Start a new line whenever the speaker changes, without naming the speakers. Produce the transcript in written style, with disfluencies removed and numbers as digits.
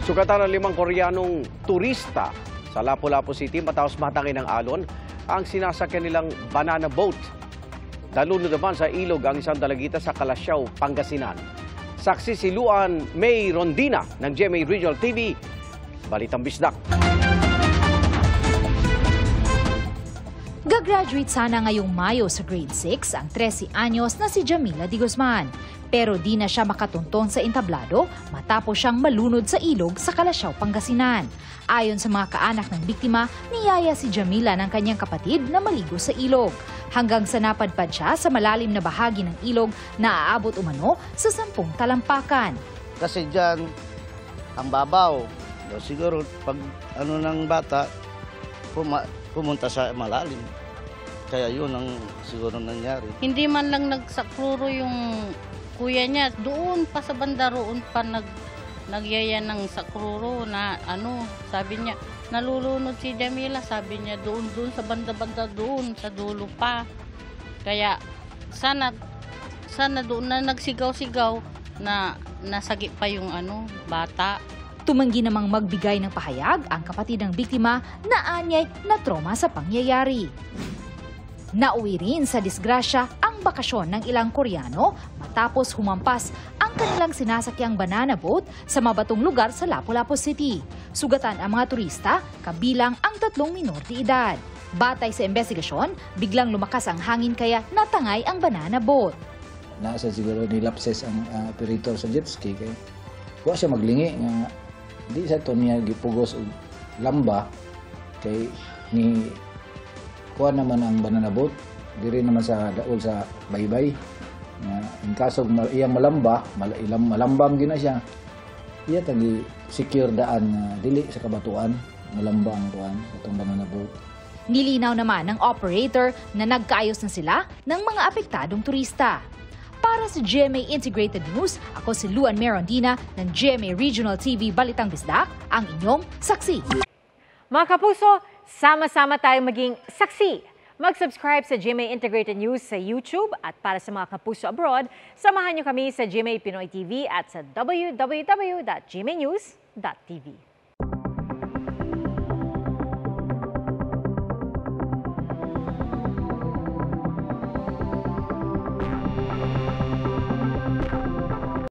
Sugatan ng 5 Koreanong turista sa Lapu-Lapu City matapos matangin ng alon ang sinasakyan nilang banana boat. Nalunod naman sa ilog ang isang dalagita sa Calasiao, Pangasinan. Saksi si Luan May Rondina ng GMA Regional TV. Balitang Bisdak.
Gagraduate sana ngayong Mayo sa grade 6 ang 13 anyos na si Jamila Di Guzman. Pero di na siya makatuntong sa entablado matapos siyang malunod sa ilog sa Calasiao, Pangasinan. Ayon sa mga kaanak ng biktima, niyaya si Jamila ng kanyang kapatid na maligo sa ilog. Hanggang sa napadpad siya sa malalim na bahagi ng ilog na aabot umano sa 10 talampakan.
Kasi dyan, ang babaw. Siguro pag ng bata, pumunta sa malalim. Kaya yun ang siguro nangyari.
Hindi man lang nagsakluro yung kuya niya. Doon pa sa banda roon pa nagyaya ng sakluro na sabi niya, nalulunod si Jamila. Sabi niya doon sa banda-banda doon, sa dulo pa. Kaya sana doon na nagsigaw-sigaw na nasagi pa yung bata.
Tumanggi namang magbigay ng pahayag ang kapatid ng biktima na anyay na trauma sa pangyayari. Nauwi rin sa disgrasya ang bakasyon ng ilang Koreano matapos humampas ang kanilang sinasakyang banana boat sa mabatong lugar sa Lapu-Lapu City. Sugatan ang mga turista, kabilang ang 3 minor de edad. Batay sa investigasyon, biglang lumakas ang hangin kaya natangay ang banana boat.
Nasa siguro nilapses ang operator sa jet ski kaya kuha siya maglingi nga di sa to niya gipugos og lamba kay ni kuha naman ang banana boat diri naman sa daol sa baybay nga in kaso iyang malambam gina siya iya tagi secure daan dili sa kabatuan malamba ang kuan atong banana boat.
Nilinaw naman ng operator na nagkaayos na sila ng mga apektadong turista. Para sa GMA Integrated News, ako si Luan May Rondina ng GMA Regional TV Balitang Bisdak, ang inyong saksi.
Mga kapuso, sama-sama tayong maging saksi. Mag-subscribe sa GMA Integrated News sa YouTube at para sa mga kapuso abroad, samahan niyo kami sa GMA Pinoy TV at sa www.gmanews.tv.